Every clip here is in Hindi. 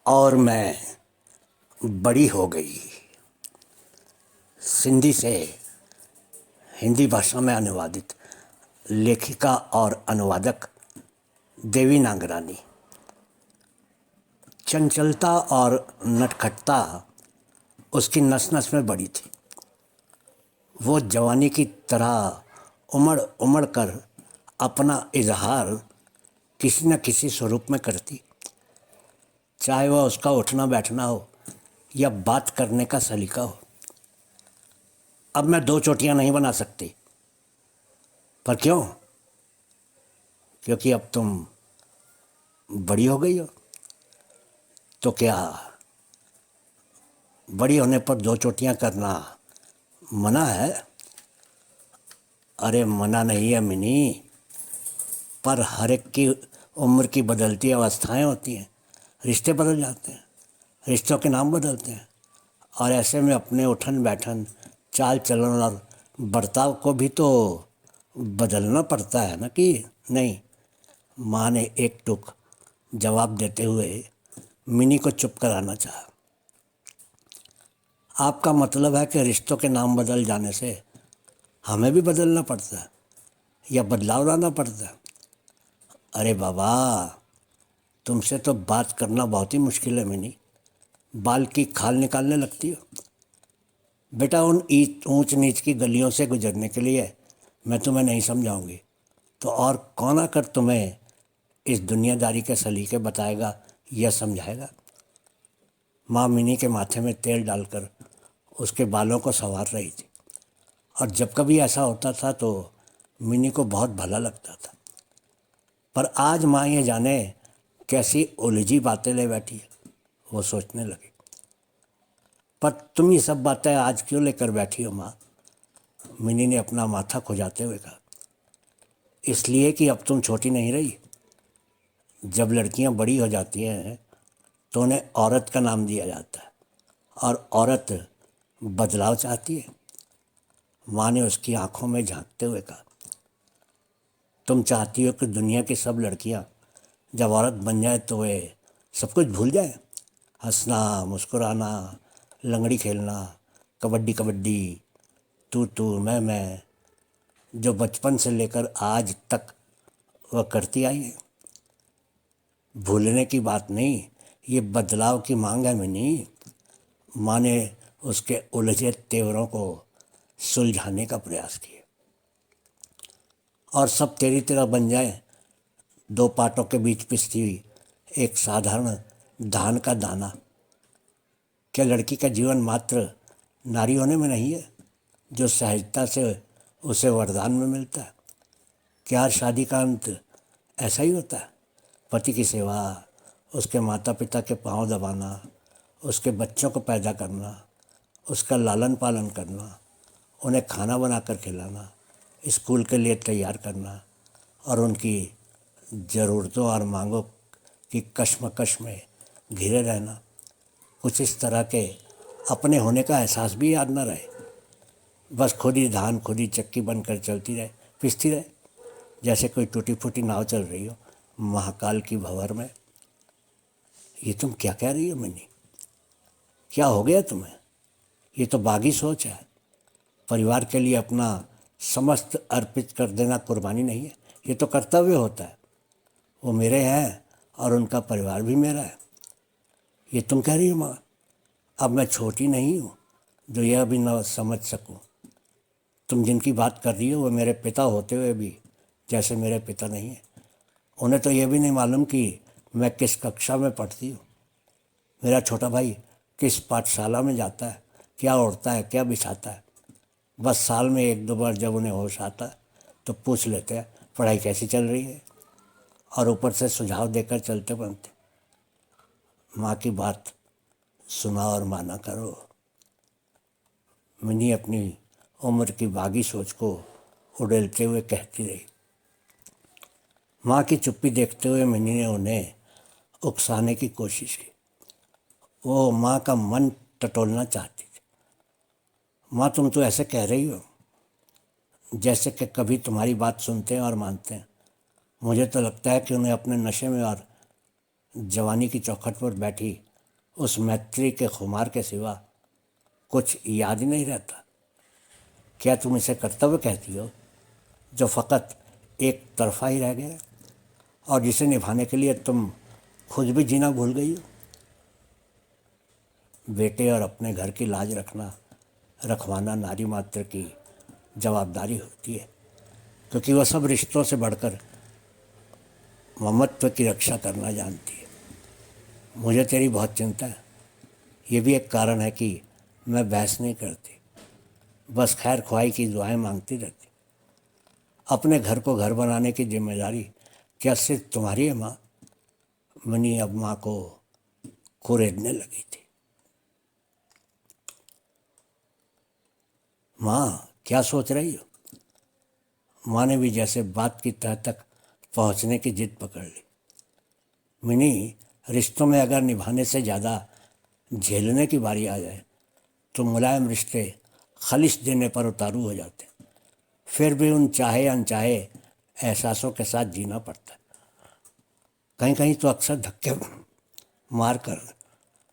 और मैं बड़ी हो गई। सिंधी से हिंदी भाषा में अनुवादित। लेखिका और अनुवादक देवी नागरानी। चंचलता और नटखटता उसकी नस नस में बड़ी थी। वो जवानी की तरह उमड़ उमड़ कर अपना इजहार किसी न किसी स्वरूप में करती, चाहे वह उसका उठना बैठना हो या बात करने का सलीका हो। अब मैं दो चोटियां नहीं बना सकती। पर क्यों? क्योंकि अब तुम बड़ी हो गई हो। तो क्या बड़ी होने पर दो चोटियां करना मना है? अरे मना नहीं है मिनी, पर हर एक की उम्र की बदलती अवस्थाएं होती हैं। रिश्ते बदल जाते हैं, रिश्तों के नाम बदलते हैं, और ऐसे में अपने उठन बैठन, चाल चलन और बर्ताव को भी तो बदलना पड़ता है ना, कि नहीं? माँ ने एक टुक जवाब देते हुए मिनी को चुप कराना चाहा। आपका मतलब है कि रिश्तों के नाम बदल जाने से हमें भी बदलना पड़ता है या बदलाव लाना पड़ता है? अरे बाबा, तुमसे तो बात करना बहुत ही मुश्किल है मिनी। बाल की खाल निकालने लगती हो। बेटा, उन ऊंच नीच की गलियों से गुजरने के लिए मैं तुम्हें नहीं समझाऊंगी तो और कौन आकर तुम्हें इस दुनियादारी के सलीके बताएगा या समझाएगा? माँ मिनी के माथे में तेल डालकर उसके बालों को संवार रही थी, और जब कभी ऐसा होता था तो मिनी को बहुत भला लगता था। पर आज माँ ये जाने कैसी उलझी बातें ले बैठी है, वो सोचने लगी। पर तुम ये सब बातें आज क्यों लेकर बैठी हो माँ? मिनी ने अपना माथा खुजाते हुए कहा। इसलिए कि अब तुम छोटी नहीं रही। जब लड़कियां बड़ी हो जाती हैं तो उन्हें औरत का नाम दिया जाता है, और औरत बदलाव चाहती है। माँ ने उसकी आंखों में झांकते हुए कहा, तुम चाहती हो कि दुनिया की सब लड़कियां जब औरत बन जाए तो वे सब कुछ भूल जाए? हंसना, मुस्कुराना, लंगड़ी खेलना, कबड्डी कबड्डी, तू मैं, जो बचपन से लेकर आज तक वह करती आई है। भूलने की बात नहीं, ये बदलाव की मांग है मिनी। माँ ने उसके उलझे तेवरों को सुलझाने का प्रयास किया। और सब तेरी तरह बन जाए, दो पाटों के बीच पिसती हुई एक साधारण धान का दाना। क्या लड़की का जीवन मात्र नारी होने में नहीं है, जो सहजता से उसे वरदान में मिलता है? क्या हर शादी का अंत ऐसा ही होता है? पति की सेवा, उसके माता पिता के पांव दबाना, उसके बच्चों को पैदा करना, उसका लालन पालन करना, उन्हें खाना बनाकर खिलाना, स्कूल के लिए तैयार करना, और उनकी ज़रूरतों और मांगों की कश्मकश में घिरे रहना। कुछ इस तरह के अपने होने का एहसास भी याद न रहे। बस खुद ही धान, खुद ही चक्की बनकर चलती रहे, पिसती रहे, जैसे कोई टूटी फूटी नाव चल रही हो महाकाल की भंवर में। ये तुम क्या कह रही हो मिनी? क्या हो गया तुम्हें? ये तो बागी सोच है। परिवार के लिए अपना समस्त अर्पित कर देना कुर्बानी नहीं है, ये तो कर्तव्य होता है। वो मेरे हैं और उनका परिवार भी मेरा है। ये तुम कह रही हो माँ? अब मैं छोटी नहीं हूँ जो यह भी न समझ सकूँ। तुम जिनकी बात कर रही हो वो मेरे पिता होते हुए भी जैसे मेरे पिता नहीं है। उन्हें तो यह भी नहीं मालूम कि मैं किस कक्षा में पढ़ती हूँ, मेरा छोटा भाई किस पाठशाला में जाता है, क्या उड़ता है, क्या बिछाता है। बस साल में एक दो बार जब उन्हें होश आता है तो पूछ लेते हैं पढ़ाई कैसी चल रही है, और ऊपर से सुझाव देकर चलते बनते। माँ की बात सुना और माना करो। मिनी अपनी उम्र की बागी सोच को उड़ेलते हुए कहती रही। माँ की चुप्पी देखते हुए मिनी ने उन्हें उकसाने की कोशिश की। वो माँ का मन टटोलना चाहती थी। माँ, तुम तो ऐसे कह रही हो जैसे कि कभी तुम्हारी बात सुनते हैं और मानते हैं। मुझे तो लगता है कि उन्हें अपने नशे में और जवानी की चौखट पर बैठी उस मैत्री के खुमार के सिवा कुछ याद ही नहीं रहता। क्या तुम इसे कर्तव्य कहती हो जो फ़कत एक तरफा ही रह गया और जिसे निभाने के लिए तुम खुद भी जीना भूल गई हो? बेटे और अपने घर की लाज रखवाना नारी मात्र की जवाबदारी होती है, क्योंकि वह सब रिश्तों से बढ़कर ममत्व की रक्षा करना जानती है। मुझे तेरी बहुत चिंता है। ये भी एक कारण है कि मैं बहस नहीं करती, बस खैर ख्वाही की दुआएं मांगती रहती। अपने घर को घर बनाने की जिम्मेदारी क्या सिर्फ तुम्हारी है माँ? मनी अब माँ को कुरेदने लगी थी। माँ, क्या सोच रही हो? माँ ने भी जैसे बात की तह तक पहुँचने की जिद पकड़ ली। मिनी, रिश्तों में अगर निभाने से ज़्यादा झेलने की बारी आ जाए तो मुलायम रिश्ते खलिश देने पर उतारू हो जाते हैं। फिर भी उन चाहे अनचाहे एहसासों के साथ जीना पड़ता है। कहीं कहीं तो अक्सर धक्के मार कर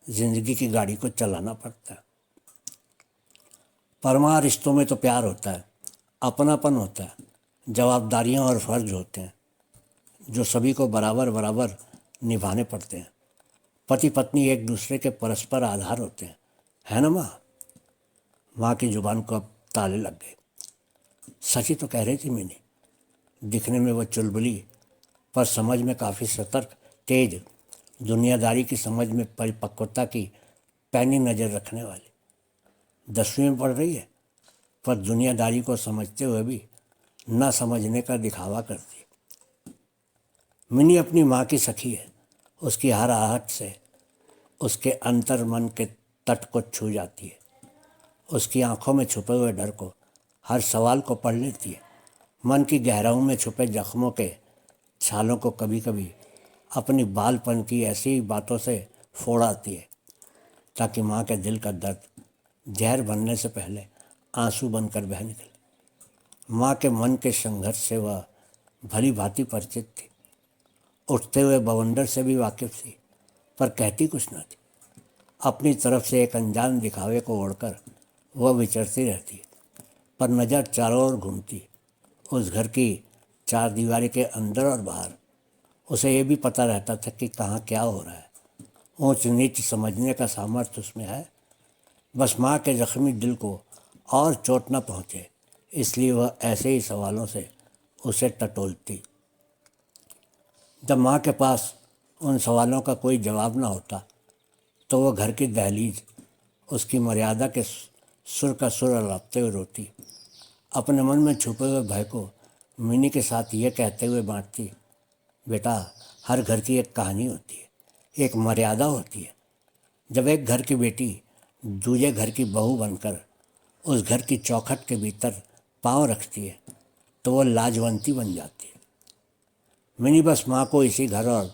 जिंदगी की गाड़ी को चलाना पड़ता है। परमा रिश्तों में तो प्यार होता है, अपनापन होता है, जवाबदारियां और फर्ज होते हैं जो सभी को बराबर बराबर निभाने पड़ते हैं। पति पत्नी एक दूसरे के परस्पर आधार होते हैं, है ना माँ? माँ की जुबान को अब ताले लग गए। सच ही तो कह रही थी मैंने। दिखने में वो चुलबुली पर समझ में काफ़ी सतर्क, तेज, दुनियादारी की समझ में परिपक्वता की पैनी नज़र रखने वाली। 10वीं में पढ़ रही है पर दुनियादारी को समझते हुए भी ना समझने का दिखावा करती है। मिनी अपनी माँ की सखी है। उसकी हर आहट से उसके अंतर मन के तट को छू जाती है। उसकी आंखों में छुपे हुए डर को, हर सवाल को पढ़ लेती है। मन की गहराइयों में छुपे जख्मों के छालों को कभी कभी अपनी बालपन की ऐसी ही बातों से फोड़ आती है ताकि माँ के दिल का दर्द जहर बनने से पहले आंसू बनकर बह निकले। माँ के मन के संघर्ष से वह भली भांति परिचित थी। उठते हुए बवंडर से भी वाकिफ थी, पर कहती कुछ न थी। अपनी तरफ से एक अनजान दिखावे को ओढ़कर वह विचरती रहती, पर नज़र चारों ओर घूमती। उस घर की चार दीवारी के अंदर और बाहर उसे ये भी पता रहता था कि कहाँ क्या हो रहा है। ऊंच नीच समझने का सामर्थ्य उसमें है। बस माँ के जख्मी दिल को और चोट न पहुँचे, इसलिए वह ऐसे ही सवालों से उसे टटोलती। जब माँ के पास उन सवालों का कोई जवाब न होता तो वह घर की दहलीज उसकी मर्यादा के सुर का सुर अलापते हुए रोती। अपने मन में छुपे हुए भय को मिनी के साथ ये कहते हुए बांटती, बेटा, हर घर की एक कहानी होती है, एक मर्यादा होती है। जब एक घर की बेटी दूसरे घर की बहू बनकर उस घर की चौखट के भीतर पाँव रखती है तो वो लाजवंती बन जाती है। मिनी बस माँ को इसी घर और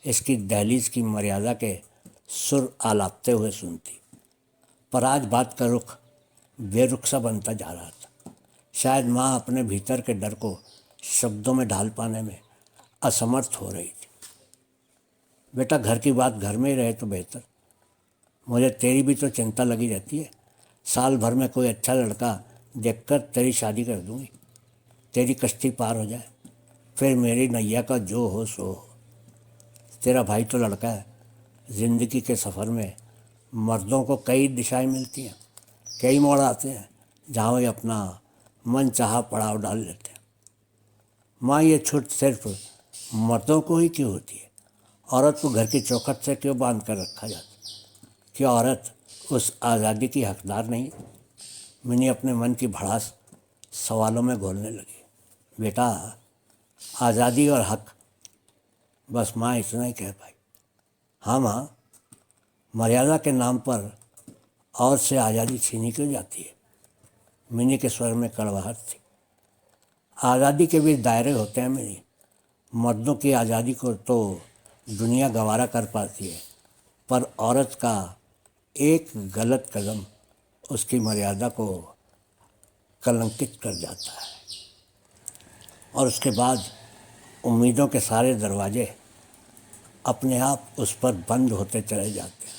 इसकी दहलीज की मर्यादा के सुर आलापते हुए सुनती। पर आज बात का रुख बेरुख सा बनता जा रहा था। शायद माँ अपने भीतर के डर को शब्दों में ढाल पाने में असमर्थ हो रही थी। बेटा, घर की बात घर में ही रहे तो बेहतर। मुझे तेरी भी तो चिंता लगी रहती है। साल भर में कोई अच्छा लड़का देखकर तेरी शादी कर दूंगी, तेरी कश्ती पार हो जाए, फिर मेरी नैया का जो हो सो हो। तेरा भाई तो लड़का है। ज़िंदगी के सफ़र में मर्दों को कई दिशाएं मिलती हैं, कई मोड़ आते हैं जहाँ वे अपना मन चाहा पड़ाव डाल लेते हैं। माँ, ये छूट सिर्फ मर्दों को ही क्यों होती है? औरत को घर की चौखट से क्यों बांध कर रखा जाता है? क्या औरत उस आज़ादी की हकदार नहीं? मिनी अपने मन की भड़ास सवालों में घोलने लगी। बेटा, आज़ादी और हक, बस माँ इतना ही कह पाई। हाँ माँ, मर्यादा के नाम पर और से आज़ादी छीनी क्यों जाती है? मिनी के स्वर में कड़वाहट थी। आज़ादी के भी दायरे होते हैं मिनी। मर्दों की आज़ादी को तो दुनिया गवारा कर पाती है, पर औरत का एक गलत कदम उसकी मर्यादा को कलंकित कर जाता है और उसके बाद उम्मीदों के सारे दरवाजे अपने आप उस पर बंद होते चले जाते हैं।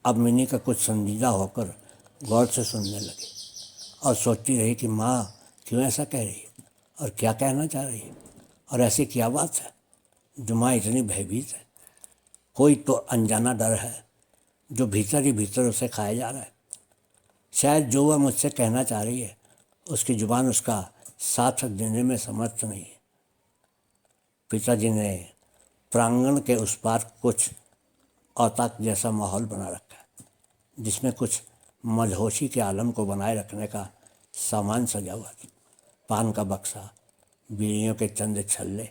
अब मिनी का कुछ संजीदा होकर गौर से सुनने लगी और सोचती रही कि माँ क्यों ऐसा कह रही है और क्या कहना चाह रही है, और ऐसी क्या बात है जो माँ इतनी भयभीत है। कोई तो अनजाना डर है जो भीतर ही भीतर उसे खाया जा रहा है। शायद जो वह मुझसे कहना चाह रही है उसकी जुबान उसका साथ देने में समर्थ नहीं है। पिताजी ने प्रांगण के उस पार कुछ औताक जैसा माहौल बना रखा है, जिसमें कुछ मदहोशी के आलम को बनाए रखने का सामान सजा हुआ था। पान का बक्सा, बीड़ियों के चंद छल्ले,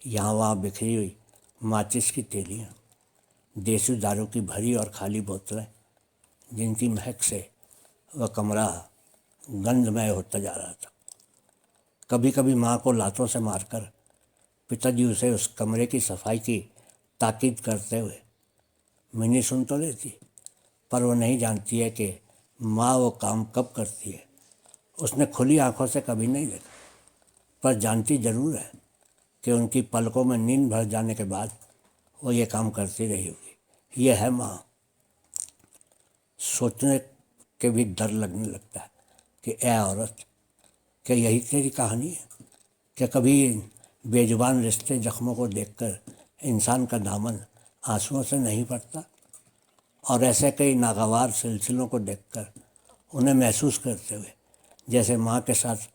यहाँ वहाँ बिखरी हुई माचिस की तेलियाँ, देसी दारू की भरी और खाली बोतलें, जिनकी महक से वह कमरा गंधमय होता जा रहा था। कभी कभी माँ को लातों से मारकर पिताजी उसे उस कमरे की सफाई की ताकीद करते हुए। मिनी सुन तो लेती, पर वो नहीं जानती है कि माँ वो काम कब करती है। उसने खुली आंखों से कभी नहीं देखा, पर जानती जरूर है कि उनकी पलकों में नींद भर जाने के बाद वो ये काम करती रही होगी। ये है माँ। सोचने के भी डर लगने लगता है कि ए औरत, क्या यही तेरी कहानी है? क्या कभी बेजुबान रिश्ते जख्मों को देखकर इंसान का दामन आंसुओं से नहीं भरता, और ऐसे कई नागवार सिलसिलों को देखकर उन्हें महसूस करते हुए जैसे माँ के साथ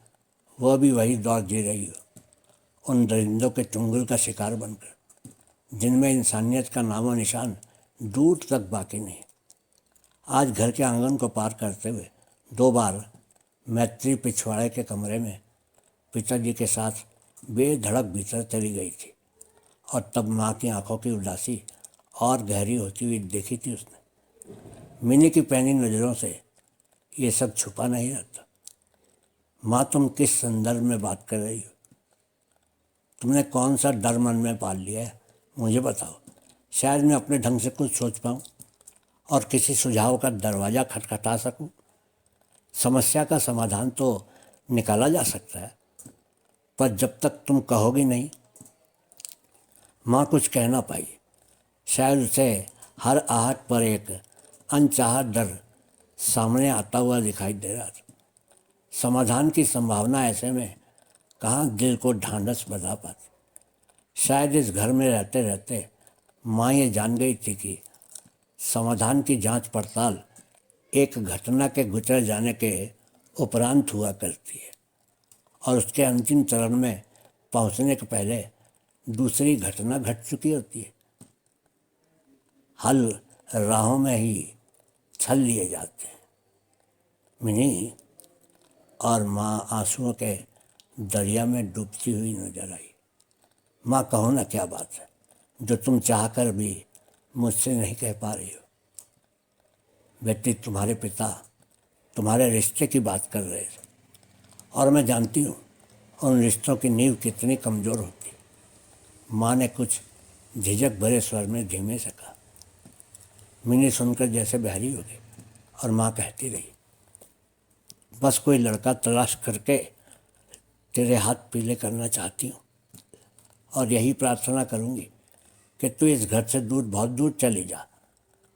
वह भी वही दौर जी रही हो, उन दरिंदों के चुंगल का शिकार बनकर, जिनमें इंसानियत का नामो निशान दूर तक बाकी नहीं। आज घर के आंगन को पार करते हुए 2 बार मैत्री पिछवाड़े के कमरे में पिताजी के साथ बेधड़क भीतर चली गई थी, और तब माँ की आंखों की उदासी और गहरी होती हुई देखी थी उसने। मिनी की पैनी नज़रों से ये सब छुपा नहीं रहता। माँ, तुम किस संदर्भ में बात कर रही हो? तुमने कौन सा डर मन में पाल लिया है, मुझे बताओ। शायद मैं अपने ढंग से कुछ सोच पाऊँ और किसी सुझाव का दरवाज़ा खटखटा सकूँ। समस्या का समाधान तो निकाला जा सकता है, पर जब तक तुम कहोगी नहीं। माँ कुछ कह ना पाई। शायद उसे हर आहट पर एक अनचाहा डर सामने आता हुआ दिखाई दे रहा था। समाधान की संभावना ऐसे में कहाँ दिल को ढांढस बंधा पाती। शायद इस घर में रहते रहते माँ ये जान गई थी कि समाधान की जांच पड़ताल एक घटना के गुजर जाने के उपरांत हुआ करती है, और उसके अंतिम चरण में पहुंचने के पहले दूसरी घटना घट चुकी होती है। हल राहों में ही छल लिए जाते हैं। मिनी और माँ आंसुओं के दरिया में डूबती हुई नजर आई। माँ, कहो ना क्या बात है जो तुम चाहकर भी मुझसे नहीं कह पा रही हो। बेटी, तुम्हारे पिता तुम्हारे रिश्ते की बात कर रहे थे, और मैं जानती हूँ उन रिश्तों की नींव कितनी कमज़ोर होती। माँ ने कुछ झिझक भरे स्वर में धीमे से कहा। मिनी सुनकर जैसे बहरी हो गई, और माँ कहती रही, बस कोई लड़का तलाश करके तेरे हाथ पीले करना चाहती हूँ, और यही प्रार्थना करूँगी कि तू इस घर से दूर, बहुत दूर चली जा,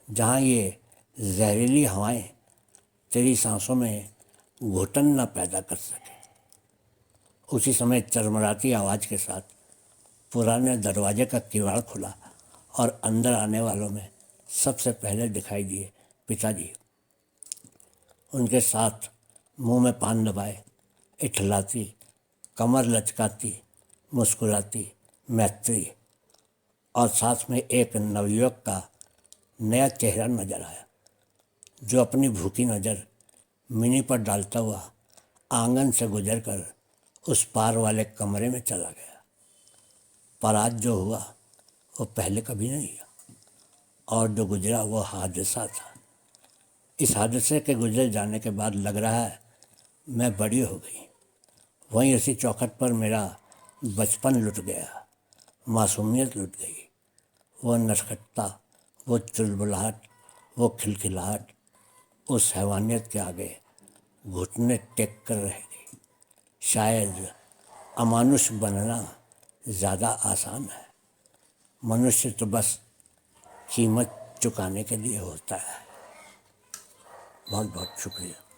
जहाँ ये जहरीली हवाएं तेरी सांसों में घुटन न पैदा कर सके। उसी समय चरमराती आवाज़ के साथ पुराने दरवाजे का किवाड़ खुला, और अंदर आने वालों में सबसे पहले दिखाई दिए पिताजी। उनके साथ मुंह में पान दबाए, इठलाती, कमर लचकाती, मुस्कुराती मैत्री, और साथ में एक नवयुवक का नया चेहरा नजर आया, जो अपनी भूखी नज़र मिनी पर डालता हुआ आंगन से गुजरकर उस पार वाले कमरे में चला गया। पर आज जो हुआ वो पहले कभी नहीं हुआ, और जो गुजरा वो हादसा था। इस हादसे के गुजर जाने के बाद लग रहा है मैं बड़ी हो गई। वहीं उसी चौखट पर मेरा बचपन लुट गया, मासूमियत लुट गई। वो नटखटता, वो चुलबुलाहट, वो खिलखिलाहट उस हैवानियत के आगे घुटने टेक कर रह गई। शायद अमानुष बनना ज़्यादा आसान है। मनुष्य तो बस कीमत चुकाने के लिए होता है। बहुत बहुत शुक्रिया।